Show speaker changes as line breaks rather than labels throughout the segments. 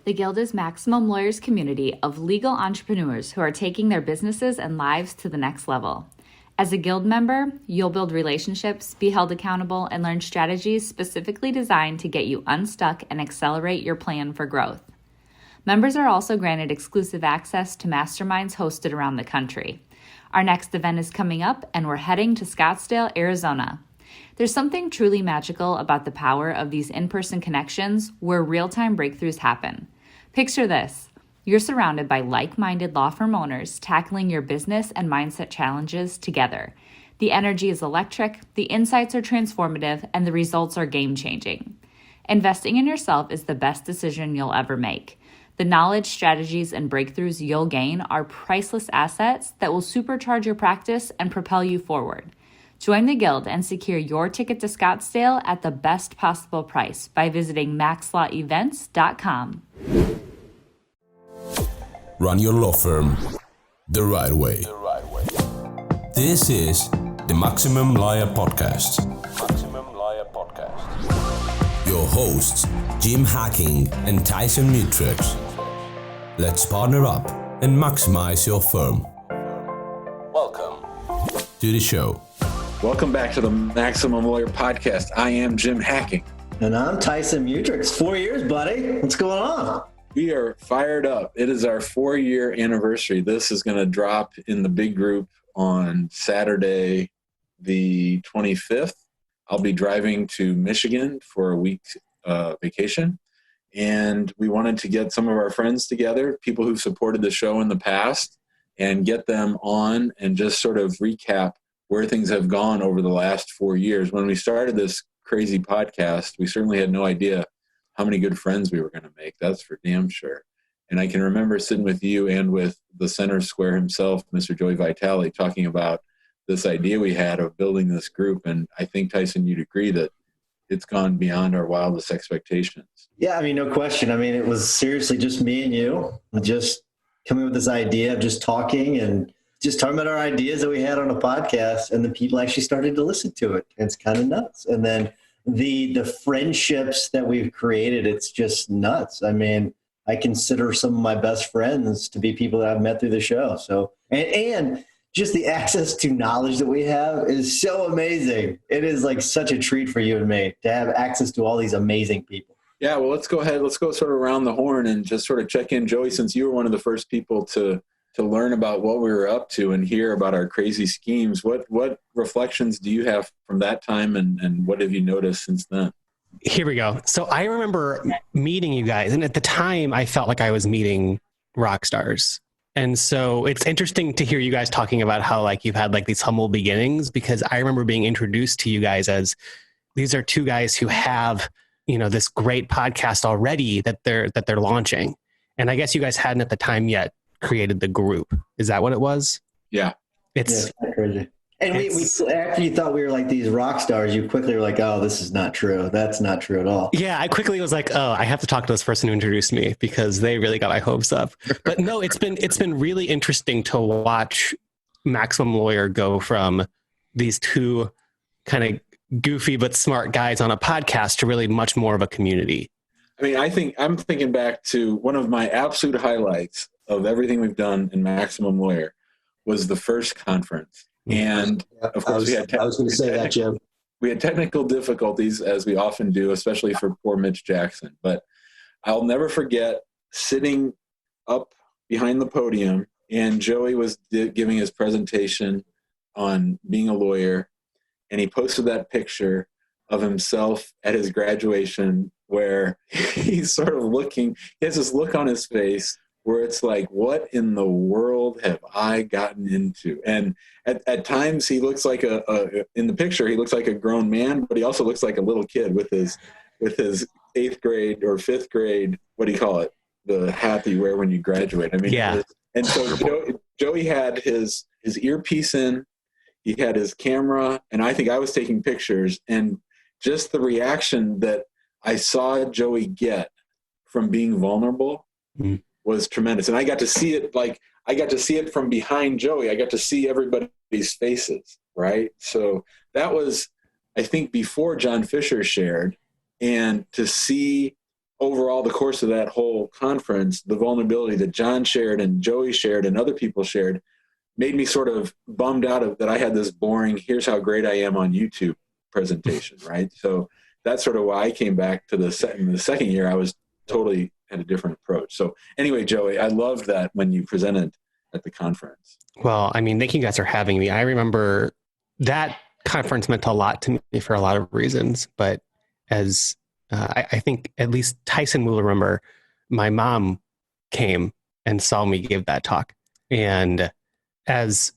The Guild is Maximum Lawyers' community of legal entrepreneurs who are taking their businesses and lives to the next level. As a Guild member, you'll build relationships, be held accountable, and learn strategies specifically designed to get you unstuck and accelerate your plan for growth. Members are also granted exclusive access to masterminds hosted around the country. Our next event is coming up, and we're heading to Scottsdale, Arizona. There's something truly magical about the power of these in-person connections where real-time breakthroughs happen. Picture this. You're surrounded by like-minded law firm owners tackling your business and mindset challenges together. The energy is electric, the insights are transformative, and the results are game-changing. Investing in yourself is the best decision you'll ever make. The knowledge, strategies, and breakthroughs you'll gain are priceless assets that will supercharge your practice and propel you forward. Join the Guild and secure your ticket to Scottsdale at the best possible price by visiting maxlawevents.com.
Run your law firm the right way. This is the Maximum Lawyer Podcast. Your hosts, Jim Hacking and Tyson Mutrux. Let's partner up and maximize your firm. Welcome to the show.
Welcome back to the Maximum Lawyer Podcast. I am Jim Hacking.
And I'm Tyson Mutrux. 4 years, buddy. What's going on?
We are fired up. It is our 4-year anniversary. This is going to drop in the big group on Saturday, the 25th. I'll be driving to Michigan for a week vacation. And we wanted to get some of our friends together, people who've supported the show in the past, and get them on and just sort of recap where things have gone over the last 4 years. When we started this crazy podcast, we certainly had no idea how many good friends we were going to make. That's for damn sure. And I can remember sitting with you and with the center square himself, Mr. Joey Vitale, talking about this idea we had of building this group. And I think, Tyson, you'd agree that it's gone beyond our wildest expectations.
Yeah, I mean, no question. I mean, it was seriously just me and you, just coming up with this idea of just talking about our ideas that we had on a podcast, and the people actually started to listen to it. It's kind of nuts. And then the friendships that we've created, it's just nuts. I mean, I consider some of my best friends to be people that I've met through the show. So, and just the access to knowledge that we have is so amazing. It is like such a treat for you and me to have access to all these amazing people.
Yeah, well, let's go ahead. Let's go sort of around the horn and just sort of check in. Joey, since you were one of the first people to learn about what we were up to and hear about our crazy schemes, what reflections do you have from that time, and what have you noticed since then?
Here we go. So I remember meeting you guys, and at the time I felt like I was meeting rock stars. And so it's interesting to hear you guys talking about how like you've had like these humble beginnings, because I remember being introduced to you guys as these are two guys who have, you know, this great podcast already that they're launching. And I guess you guys hadn't at the time yet created the group. Is that what it was?
Yeah.
It's crazy. And we after you thought we were like these rock stars, you quickly were like, oh, this is not true. That's not true at all.
Yeah, I quickly was like, oh, I have to talk to this person who introduced me because they really got my hopes up. But no, it's been really interesting to watch Maximum Lawyer go from these two kind of goofy but smart guys on a podcast to really much more of a community.
I mean, I'm thinking back to one of my absolute highlights of everything we've done in Maximum Lawyer was the first conference. And of course,
I was going to say that, Jim.
We had technical difficulties, as we often do, especially for poor Mitch Jackson. But I'll never forget sitting up behind the podium, and Joey was giving his presentation on being a lawyer, and he posted that picture of himself at his graduation where he's sort of looking, he has this look on his face where it's like, what in the world have I gotten into? And at times he looks like in the picture, he looks like a grown man, but he also looks like a little kid with his 8th grade or 5th grade, what do you call it? The hat that you wear when you graduate. I mean,
yeah.
And so Joey had his earpiece in, he had his camera, and I think I was taking pictures, and just the reaction that I saw Joey get from being vulnerable was tremendous. And I got to see it from behind Joey. I got to see everybody's faces, right? So that was, I think, before John Fisher shared, and to see overall, the course of that whole conference, the vulnerability that John shared and Joey shared and other people shared made me sort of bummed out of that I had this boring, here's how great I am on YouTube presentation, right? So that's sort of why I came back to in the second year, I was totally had a different approach. So anyway, Joey, I loved that when you presented at the conference.
Well, I mean, thank you guys for having me. I remember that conference meant a lot to me for a lot of reasons, but as I think at least Tyson will remember, my mom came and saw me give that talk. And as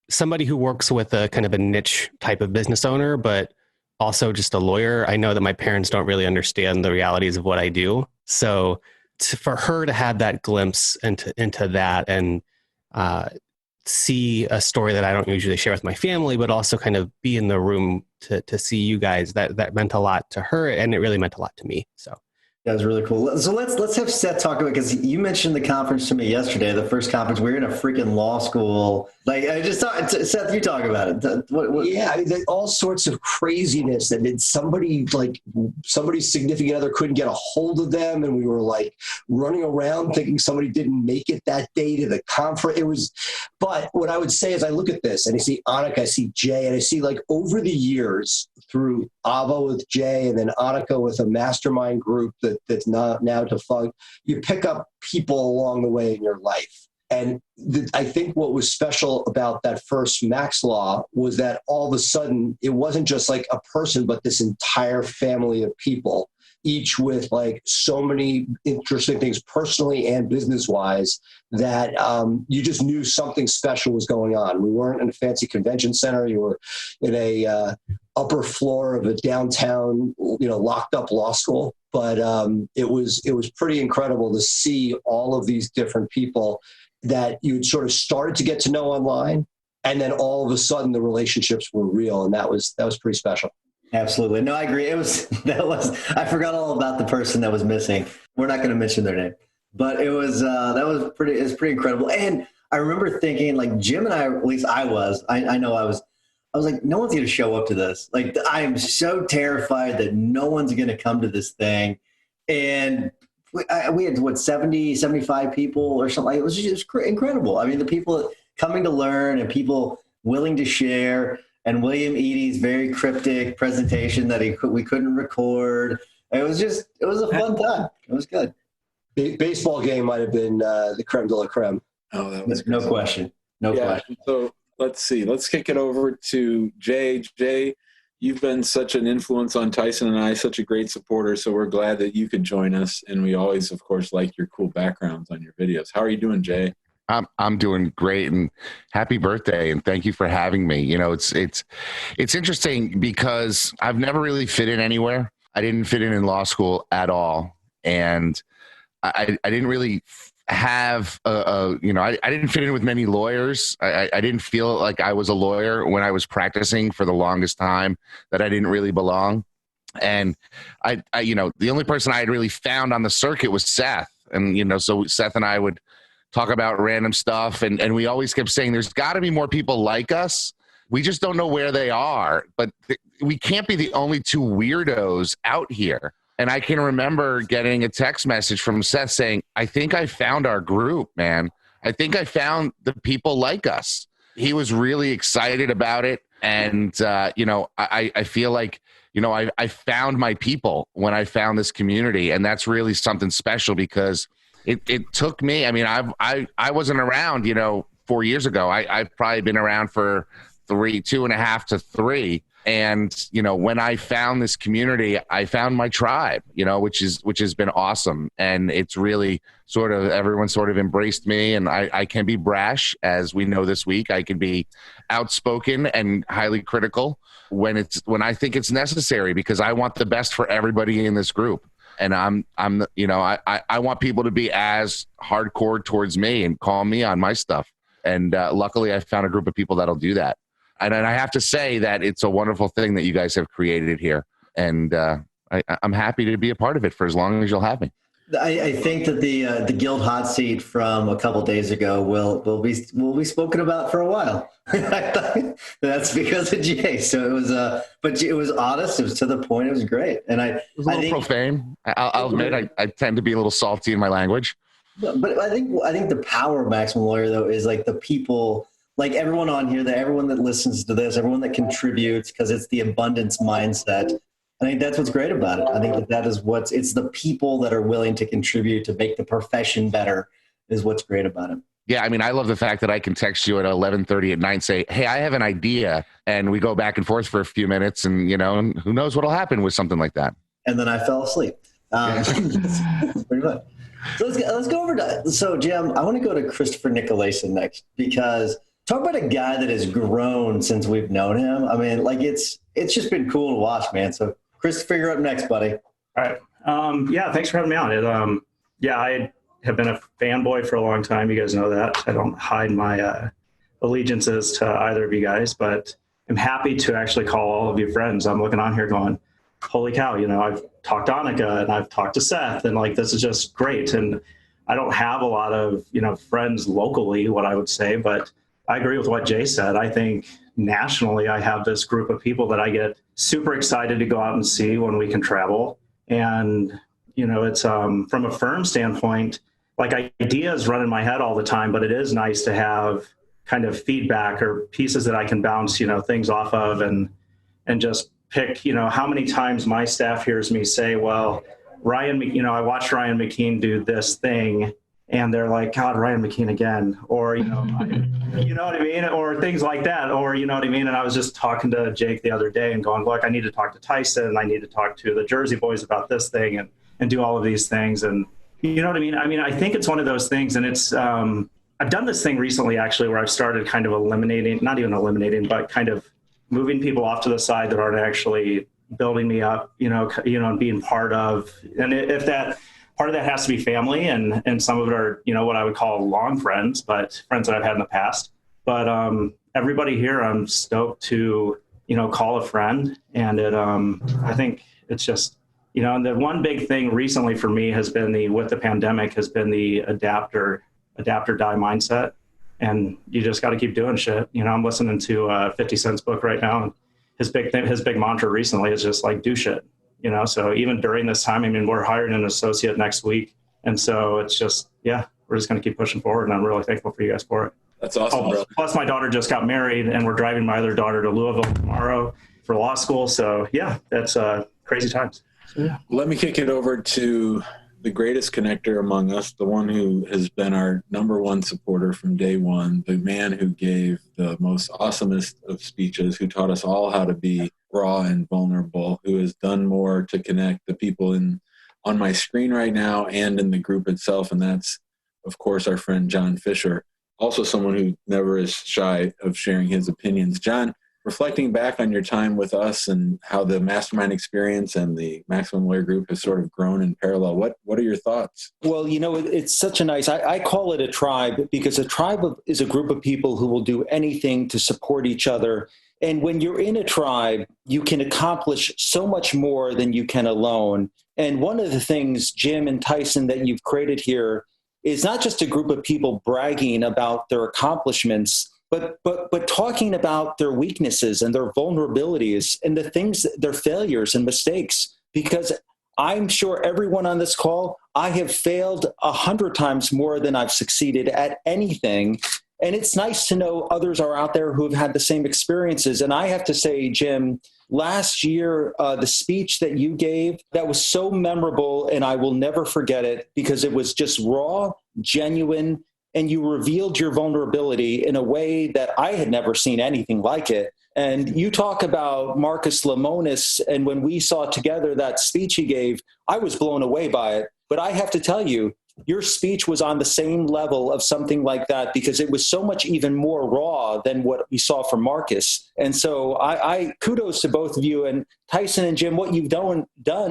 somebody who works with a kind of a niche type of business owner, but also just a lawyer, I know that my parents don't really understand the realities of what I do. So for her to have that glimpse into that and see a story that I don't usually share with my family, but also kind of be in the room to see you guys, that meant a lot to her, and it really meant a lot to me. So
that was really cool. So let's have Seth talk about, because you mentioned the conference to me yesterday, the first conference. We were in a freaking law school. Like, I just thought, Seth, you talk about it.
Yeah, I mean, all sorts of craziness. And then somebody's significant other couldn't get a hold of them, and we were like running around thinking somebody didn't make it that day to the conference. But what I would say is, I look at this and I see Annika, I see Jay, and I see, like, over the years through Ava with Jay and then Annika with a mastermind group that's not now defunct, you pick up people along the way in your life. And I think what was special about that first Max Law was that all of a sudden it wasn't just like a person, but this entire family of people, each with like so many interesting things personally and business-wise, that you just knew something special was going on. We weren't in a fancy convention center. You were in a upper floor of a downtown, locked up law school. But it was pretty incredible to see all of these different people that you sort of started to get to know online, and then all of a sudden the relationships were real, and that was pretty special.
Absolutely. No, I agree. I forgot all about the person that was missing. We're not going to mention their name, but it was pretty incredible. And I remember thinking, like, Jim and I, at least I was like, no one's going to show up to this. Like, I am so terrified that no one's going to come to this thing. And we had 70, 75 people or something. It was just incredible. I mean, the people coming to learn and people willing to share, and William Eadie's very cryptic presentation that we couldn't record. It was a fun time. It was good.
Baseball game might have been the creme de la creme.
Oh, that was
no question. No question.
So let's see. Let's kick it over to Jay. Jay, you've been such an influence on Tyson and I, such a great supporter. So we're glad that you could join us. And we always, of course, like your cool backgrounds on your videos. How are you doing, Jay?
I'm doing great, and happy birthday, and thank you for having me. It's interesting because I've never really fit in anywhere. I didn't fit in law school at all, and I didn't really have I didn't fit in with many lawyers. I didn't feel like I was a lawyer when I was practicing for the longest time, that I didn't really belong. And I the only person I had really found on the circuit was Seth, and so Seth and I would talk about random stuff. And we always kept saying, there's got to be more people like us. We just don't know where they are, but we can't be the only two weirdos out here. And I can remember getting a text message from Seth saying, I think I found our group, man. I think I found the people like us. He was really excited about it. And, I feel like, I found my people when I found this community. And that's really something special, because it took me, I mean, I wasn't around, 4 years ago. I've probably been around for 2.5 to 3. And, when I found this community, I found my tribe, which has been awesome. And it's really everyone sort of embraced me, and I can be brash, as we know this week. I can be outspoken and highly critical when I think it's necessary, because I want the best for everybody in this group. And I want people to be as hardcore towards me and call me on my stuff. And luckily I found a group of people that'll do that. And I have to say that it's a wonderful thing that you guys have created here. And I'm happy to be a part of it for as long as you'll have me.
I think that the guild hot seat from a couple days ago will be spoken about for a while. That's because of Jay. So it was but it was honest. It was to the point. It was great. And
It was a little profane. I'll admit I tend to be a little salty in my language.
But I think the power of Maximum Lawyer though is like the people, like everyone on here, everyone that listens to this, everyone that contributes, because it's the abundance mindset. I think that's what's great about it. I think that is it's the people that are willing to contribute to make the profession better is what's great about it.
Yeah, I mean, I love the fact that I can text you at 11:30 at night, say, "Hey, I have an idea," and we go back and forth for a few minutes, and and who knows what'll happen with something like that.
And then I fell asleep. Pretty much. So let's go over to. So Jim, I want to go to Christopher Nicolason next, because talk about a guy that has grown since we've known him. I mean, like it's just been cool to watch, man. So Christopher, you're up next, buddy.
All right. Yeah, thanks for having me on. I have been a fanboy for a long time. You guys know that. I don't hide my allegiances to either of you guys, but I'm happy to actually call all of you friends. I'm looking on here going, holy cow, I've talked to Annika and I've talked to Seth, and like, this is just great. And I don't have a lot of, friends locally, what I would say, but I agree with what Jay said. I think nationally, I have this group of people that I get super excited to go out and see when we can travel. And, it's from a firm standpoint, like ideas run in my head all the time, but it is nice to have kind of feedback or pieces that I can bounce, things off of and just pick, how many times my staff hears me say, well, Ryan, I watched Ryan McKean do this thing, and they're like, God, Ryan McKean again, or, you know what I mean? Or things like that, or, you know what I mean? And I was just talking to Jake the other day and going, look, I need to talk to Tyson, and I need to talk to the Jersey boys about this thing and do all of these things. And you know what I mean? I mean, I think it's one of those things, and it's, I've done this thing recently, actually, where I've started kind of not even eliminating, but kind of moving people off to the side that aren't actually building me up, and being part of, and if that, part of that has to be family, and some of it are, what I would call long friends, but friends that I've had in the past. But everybody here, I'm stoked to, call a friend. And I think it's just, and the one big thing recently for me has been with the pandemic has been the adapt or die mindset. And you just got to keep doing shit. I'm listening to 50 Cent's book right now. And his big mantra recently is just like, do shit. So even during this time, I mean, we're hiring an associate next week. And so it's just, we're just going to keep pushing forward. And I'm really thankful for you guys for it.
That's awesome, bro.
Plus my daughter just got married, and we're driving my other daughter to Louisville tomorrow for law school. So that's crazy times. So,
Let me kick it over to the greatest connector among us, the one who has been our number one supporter from day one, the man who gave the most awesomest of speeches, who taught us all how to be raw and vulnerable, who has done more to connect the people on my screen right now and in the group itself. And that's, of course, our friend John Fisher, also someone who never is shy of sharing his opinions. John, reflecting back on your time with us and how the mastermind experience and the Maximum Lawyer Group has sort of grown in parallel, what are your thoughts?
Well, it's such a nice, I call it a tribe, because a tribe is a group of people who will do anything to support each other. And when you're in a tribe, you can accomplish so much more than you can alone. And one of the things, Jim and Tyson, that you've created here is not just a group of people bragging about their accomplishments, but talking about their weaknesses and their vulnerabilities and the things, their failures and mistakes. Because I'm sure everyone on this call, I have failed 100 times more than I've succeeded at anything. And it's nice to know others are out there who have had the same experiences. And I have to say, Jim, last year, the speech that you gave, that was so memorable, and I will never forget it, because it was just raw, genuine, and you revealed your vulnerability in a way that I had never seen anything like it. And you talk about Marcus Lemonis, and when we saw together that speech he gave, I was blown away by it. But I have to tell you, your speech was on the same level of something like that, because it was so much even more raw than what we saw from Marcus. And so I kudos to both of you. And Tyson and Jim, what you've done,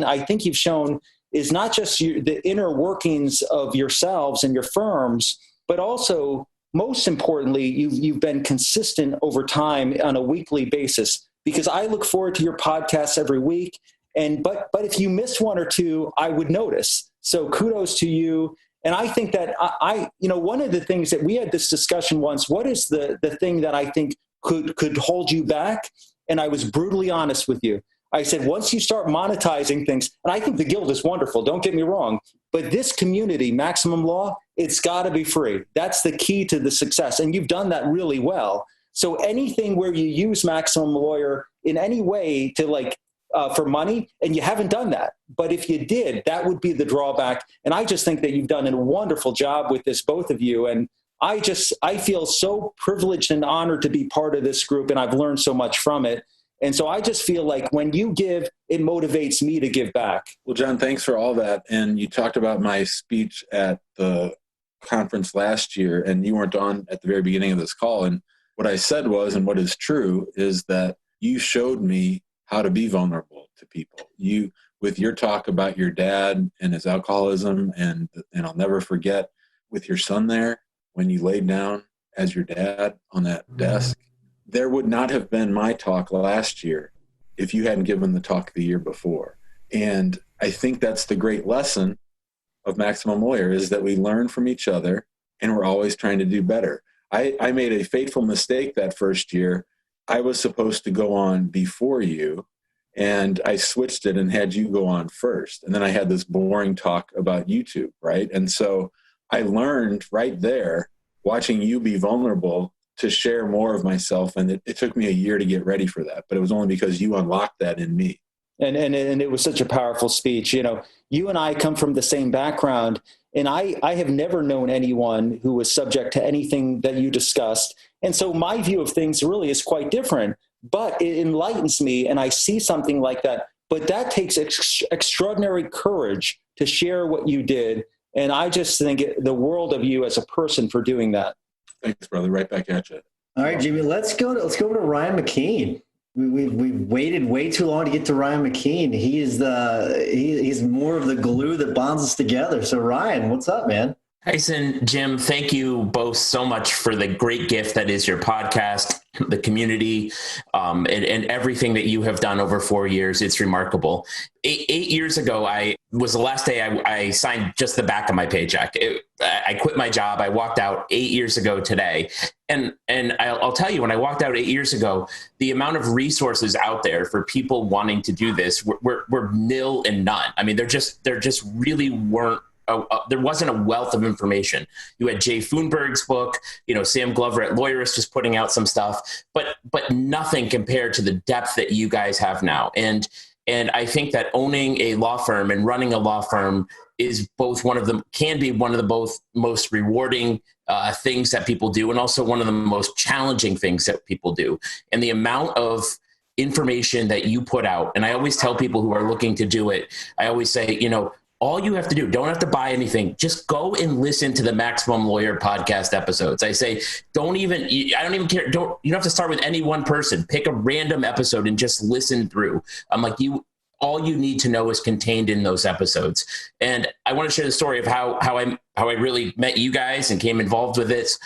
I think you've shown, is not just the inner workings of yourselves and your firms, but also, most importantly, you've been consistent over time on a weekly basis, because I look forward to your podcasts every week. But if you miss one or two, I would notice. So kudos to you. And I think that one of the things that we had this discussion once, what is the thing that I think could hold you back? And I was brutally honest with you. I said, once you start monetizing things, and I think the Guild is wonderful, don't get me wrong, but this community, Maximum Law, it's got to be free. That's the key to the success. And you've done that really well. So anything where you use Maximum Lawyer in any way to for money, and you haven't done that. But if you did, that would be the drawback. And I just think that you've done a wonderful job with this, both of you. And I feel so privileged and honored to be part of this group, and I've learned so much from it. And so I just feel like when you give, it motivates me to give back.
Well, John, thanks for all that. And you talked about my speech at the conference last year, and you weren't on at the very beginning of this call. And what I said was, and what is true, is that you showed me how to be vulnerable to people. You, with your talk about your dad and his alcoholism, and I'll never forget with your son there, when you laid down as your dad on that desk, there would not have been my talk last year if you hadn't given the talk the year before. And I think that's the great lesson of Maximum Lawyer, is that we learn from each other and we're always trying to do better. I made a fateful mistake that first year. I was supposed to go on before you, and I switched it and had you go on first. And then I had this boring talk about YouTube, right? And so I learned right there, watching you be vulnerable, to share more of myself. And it took me a year to get ready for that, but it was only because you unlocked that in me.
And it was such a powerful speech. You and I come from the same background, and I have never known anyone who was subject to anything that you discussed. And so my view of things really is quite different, but it enlightens me, and I see something like that. But that takes extraordinary courage to share what you did. And I just think the world of you as a person for doing that.
Thanks, brother. Right back at you.
All right, Jimmy, let's go to Ryan McKean. We've waited way too long to get to Ryan McKean. He's more of the glue that bonds us together. So Ryan, what's up, man?
Tyson, Jim, thank you both so much for the great gift that is your podcast, the community, and everything that you have done over 4 years. It's remarkable. 8 years ago, was the last day I signed just the back of my paycheck. I quit my job. I walked out 8 years ago today. And I'll tell you, when I walked out 8 years ago, the amount of resources out there for people wanting to do this were nil and none. I mean, there just really weren't. There wasn't a wealth of information. You had Jay Foonberg's book, Sam Glover at Lawyerist just putting out some stuff, but nothing compared to the depth that you guys have now. And I think that owning a law firm and running a law firm is can be one of the both most rewarding things that people do, and also one of the most challenging things that people do. And the amount of information that you put out, and I always tell people who are looking to do it, I always say, all you have to do, don't have to buy anything. Just go and listen to the Maximum Lawyer podcast episodes. I say, I don't even care. You don't have to start with any one person. Pick a random episode and just listen through. I'm like, all you need to know is contained in those episodes. And I want to share the story of how I really met you guys and came involved with this.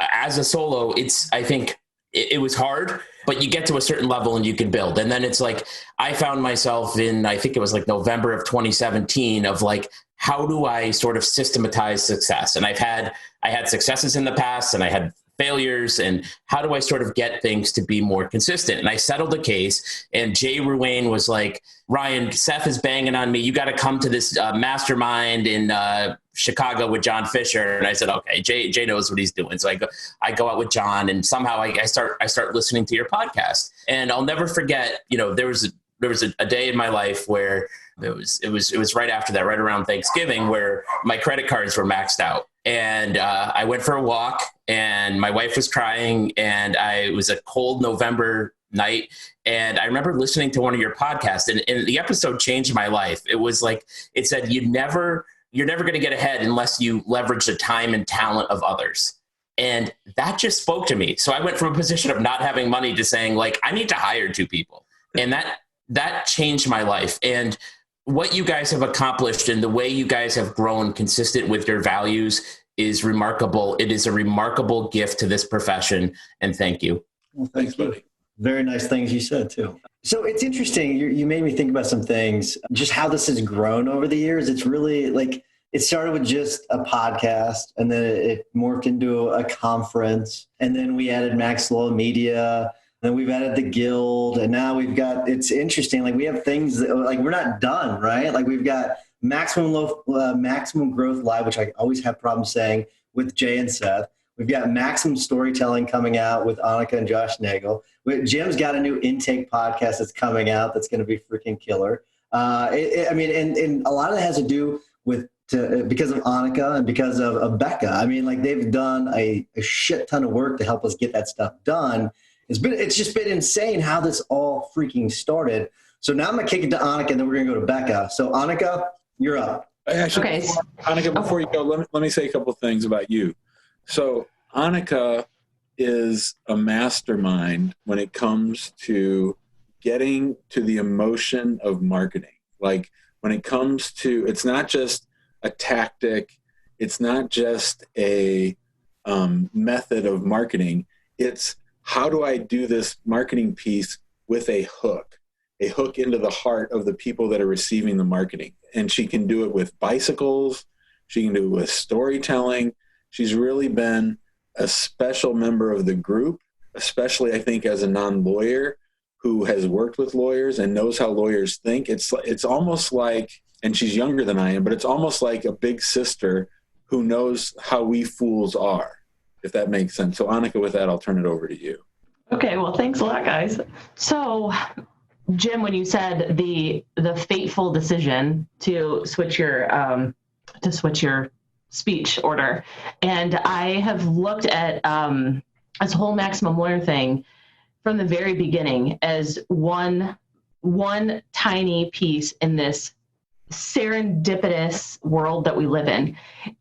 As a solo, I think it was hard, but you get to a certain level and you can build. And then it's like, I found myself in, I think it was like November of 2017 of like, how do I sort of systematize success? And I had successes in the past and I had failures, and how do I sort of get things to be more consistent? And I settled a case, and Jay Ruane was like, Ryan, Seth is banging on me. You got to come to this mastermind in Chicago with John Fisher. And I said, okay, Jay knows what he's doing. So I go out with John, and somehow I start listening to your podcast. And I'll never forget, there was a day in my life where it was right after that, right around Thanksgiving, where my credit cards were maxed out. And I went for a walk, and my wife was crying, and it was a cold November night. And I remember listening to one of your podcasts, and the episode changed my life. It was like, it said, you're never going to get ahead unless you leverage the time and talent of others. And that just spoke to me. So I went from a position of not having money to saying, like, I need to hire 2 people. And that changed my life. And what you guys have accomplished and the way you guys have grown consistent with your values is remarkable. It is a remarkable gift to this profession. And thank you.
Well, thanks, buddy. Very nice things you said too. So it's interesting. You made me think about some things, just how this has grown over the years. It's really like, it started with just a podcast, and then it morphed into a conference, and then we added Max Lowell Media, and then we've added the Guild, and now we've got, it's interesting. Like we have things that, like, we're not done, right? Like we've got Maximum Growth Live, which I always have problems saying, with Jay and Seth. We've got Maximum Storytelling coming out with Annika and Josh Nagel. Jim's got a new Intake podcast that's coming out that's going to be freaking killer. I mean, and a lot of it has to do with because of Annika and because of Becca. I mean, like they've done a shit ton of work to help us get that stuff done. It's just been insane how this all freaking started. So now I'm going to kick it to Annika, and then we're going to go to Becca. So Annika, you're up.
Actually,
Okay.
Annika, before you go, let me say a couple of things about you. So Annika is a mastermind when it comes to getting to the emotion of marketing. Like when it comes to, it's not just a tactic, it's not just a method of marketing. It's how do I do this marketing piece with a hook into the heart of the people that are receiving the marketing. And she can do it with bicycles. She can do it with storytelling. She's really been a special member of the group, especially I think as a non-lawyer who has worked with lawyers and knows how lawyers think. It's almost like, and she's younger than I am, but it's almost like a big sister who knows how we fools are, if that makes sense. So Annika, with that, I'll turn it over to you.
Okay, well, thanks a lot, guys. So, Jim, when you said the fateful decision to switch your speech order, and I have looked at this whole Maximum Lawyer thing from the very beginning as one tiny piece in this serendipitous world that we live in.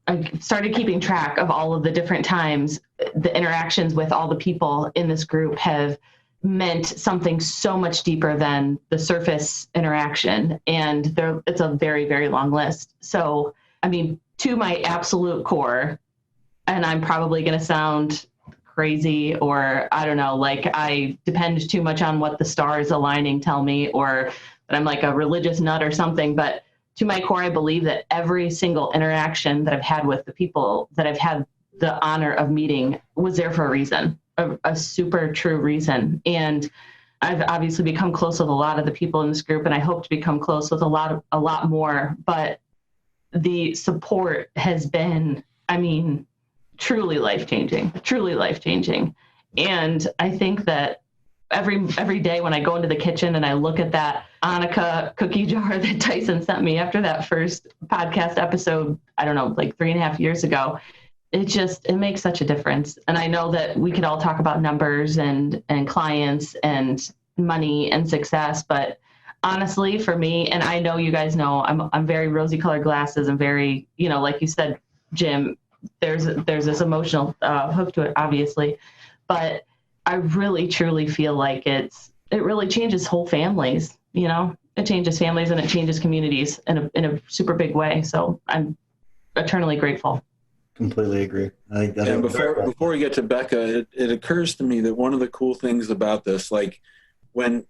I started keeping track of all of the different times the interactions with all the people in this group have meant something so much deeper than the surface interaction. And it's a very, very long list. So, I mean, to my absolute core, and I'm probably going to sound crazy or I don't know, like I depend too much on what the stars aligning tell me, or that I'm like a religious nut or something. But to my core, I believe that every single interaction that I've had with the people that I've had the honor of meeting was there for a reason, a super true reason. And I've obviously become close with a lot of the people in this group, and I hope to become close with a lot more. But the support has been, I mean, truly life-changing. And I think that every day when I go into the kitchen and I look at that Annika cookie jar that Tyson sent me after that first podcast episode, I don't know, like 3.5 years ago, it makes such a difference. And I know that we could all talk about numbers and clients and money and success, but honestly, for me, and I know you guys know, I'm very rosy colored glasses. I'm very, like you said, Jim, there's this emotional hook to it, obviously, but I really truly feel like it really changes whole families. It changes families and it changes communities in a super big way. So I'm eternally grateful.
Completely agree. I think that.
And before we get to Becca, it occurs to me that one of the cool things about this, like when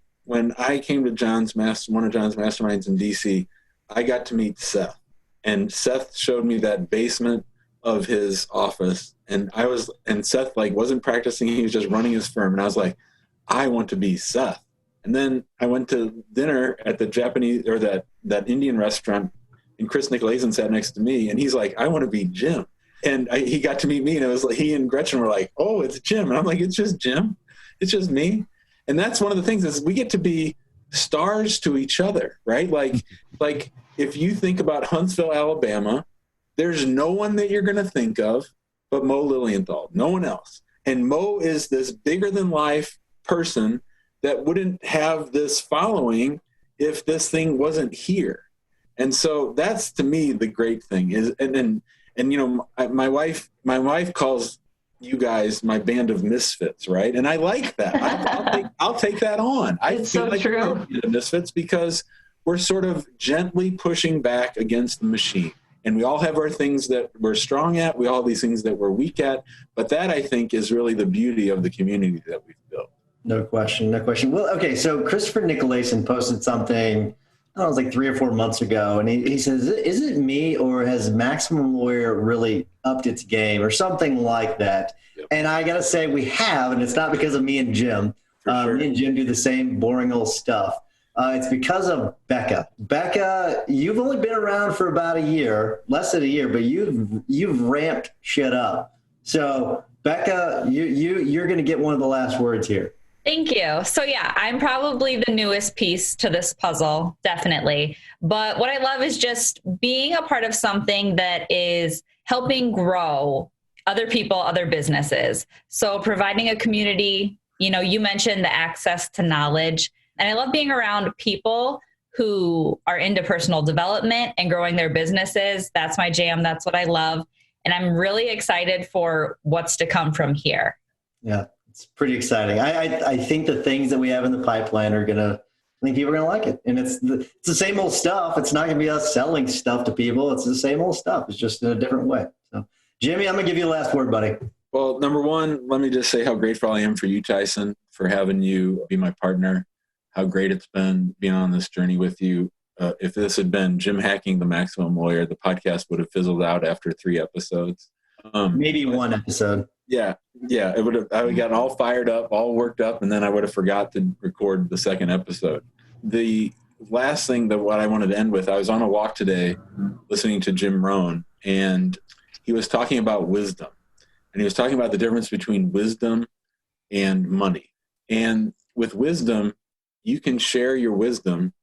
I came to one of John's masterminds in DC, I got to meet Seth, and Seth showed me that basement of his office, and Seth wasn't practicing; he was just running his firm, and I was like, I want to be Seth. And then I went to dinner at the Japanese or that Indian restaurant, and Chris Nicolaisan sat next to me, and he's like, I want to be Jim. And he got to meet me, and it was like he and Gretchen were like, oh, it's Jim. And I'm like, it's just Jim. It's just me. And that's one of the things is we get to be stars to each other, right? Like if you think about Huntsville, Alabama, there's no one that you're going to think of but Mo Lilienthal, no one else. And Mo is this bigger than life person that wouldn't have this following if this thing wasn't here. And so that's to me the great thing is, and my wife calls you guys my band of misfits, right? And I like that. I'll take that on. I feel so like true. We're misfits because we're sort of gently pushing back against the machine. And we all have our things that we're strong at. We all have these things that we're weak at. But that, I think, is really the beauty of the community that we've built.
No question. Well, okay, so Christopher Nicolason posted something, I don't know, it was like 3 or 4 months ago, and he says, is it me or has Maximum Lawyer really upped its game or something like that? Yep. And I got to say we have, and it's not because of me and Jim. Sure. Me and Jim do the same boring old stuff. It's because of Becca. Becca, you've only been around for about a year, less than a year, but you've ramped shit up. So Becca, you're going to get one of the last words here.
Thank you. So yeah, I'm probably the newest piece to this puzzle, definitely. But what I love is just being a part of something that is helping grow other people, other businesses. So providing a community, you mentioned the access to knowledge. And I love being around people who are into personal development and growing their businesses. That's my jam. That's what I love. And I'm really excited for what's to come from here.
Yeah. It's pretty exciting. I think the things that we have in the pipeline I think people are going to like it. And it's the same old stuff. It's not going to be us selling stuff to people. It's the same old stuff. It's just in a different way. So, Jimmy, I'm going to give you the last word, buddy.
Well, number one, let me just say how grateful I am for you, Tyson, for having you be my partner. How great it's been being on this journey with you. If this had been Jim Hacking the Maximum Lawyer, the podcast would have fizzled out after 3 episodes.
Maybe 1 episode.
Yeah. I would have gotten all fired up, all worked up, and then I would have forgot to record the 2nd episode. The last thing that what I wanted to end with, I was on a walk today listening to Jim Rohn, and he was talking about wisdom. And he was talking about the difference between wisdom and money. And with wisdom, you can share your wisdom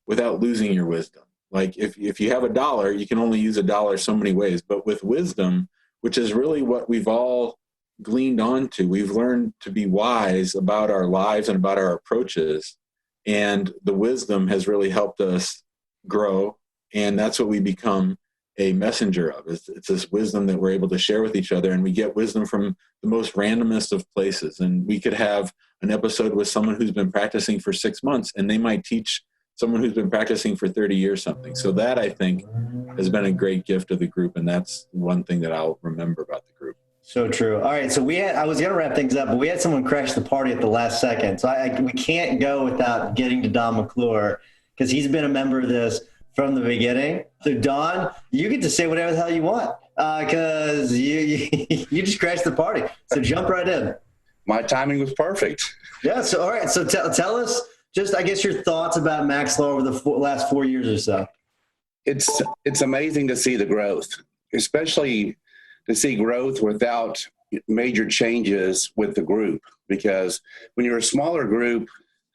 without losing your wisdom. Like if you have $1, you can only use $1 so many ways. But with wisdom, which is really what we've all gleaned onto, we've learned to be wise about our lives and about our approaches. And the wisdom has really helped us grow. And that's what we become a messenger of. It's this wisdom that we're able to share with each other. And we get wisdom from the most randomest of places. And we could have an episode with someone who's been practicing for 6 months, and they might teach someone who's been practicing for 30 years something. So that, I think, has been a great gift of the group. And that's one thing that I'll remember about the group.
So true. All right. So I was going to wrap things up, but we had someone crash the party at the last second. So we can't go without getting to Don McClure, because he's been a member of this from the beginning. So Don, you get to say whatever the hell you want, because you just crashed the party. So jump right in.
My timing was perfect.
Yeah. So, all right. So tell us just, I guess, your thoughts about Max Law over the last 4 years or so.
It's amazing to see the growth, especially to see growth without major changes with the group, because when you're a smaller group,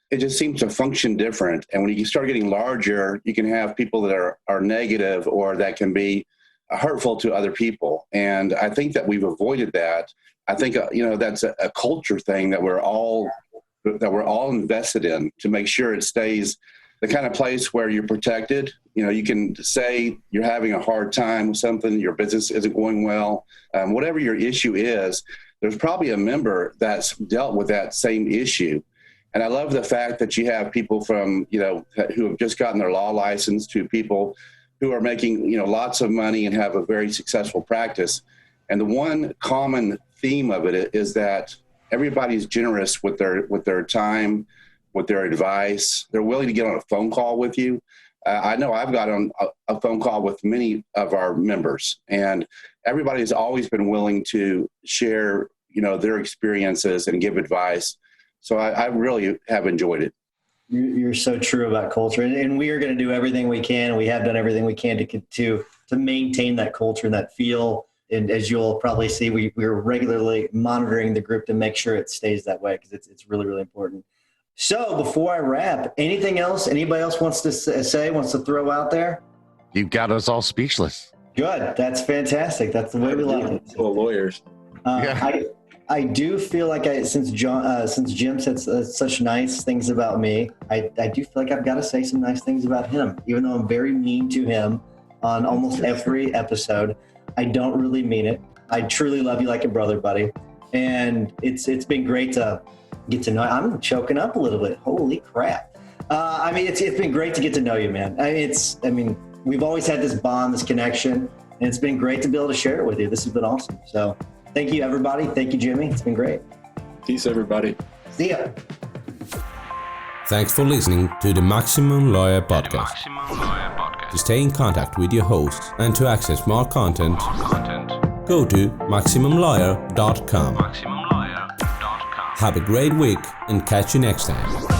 it just seems to function different. And when you start getting larger, you can have people that are negative or that can be hurtful to other people. And I think that we've avoided that. I think, that's a culture thing that we're all invested in to make sure it stays the kind of place where you're protected. You can say you're having a hard time with something, your business isn't going well, whatever your issue is, there's probably a member that's dealt with that same issue. And I love the fact that you have people from, who have just gotten their law license to people who are making, lots of money and have a very successful practice. And the one common theme of it is that everybody's generous with their time, with their advice. They're willing to get on a phone call with you. I know I've got on a phone call with many of our members, and everybody has always been willing to share, their experiences and give advice. So I really have enjoyed it.
You're so true about culture, and we are going to do everything we can, and we have done everything we can to maintain that culture and that feel. And as you'll probably see, we're regularly monitoring the group to make sure it stays that way, because it's really, really important. So before I wrap, anything else anybody else wants to wants to throw out there?
You've got us all speechless.
Good. That's fantastic. That's the way we love it.
Well, lawyers.
I do feel like since Jim said such nice things about me, I do feel like I've got to say some nice things about him, even though I'm very mean to him on almost every episode. I don't really mean it. I truly love you like a brother, buddy. And it's been great to get to know you. I'm choking up a little bit. Holy crap. It's been great to get to know you, man. We've always had this bond, this connection, and it's been great to be able to share it with you. This has been awesome. So thank you, everybody. Thank you, Jimmy. It's been great.
Peace, everybody.
See ya.
Thanks for listening to the Maximum Lawyer Podcast. To stay in contact with your hosts and to access more content, go to MaximumLawyer.com. Have a great week and catch you next time.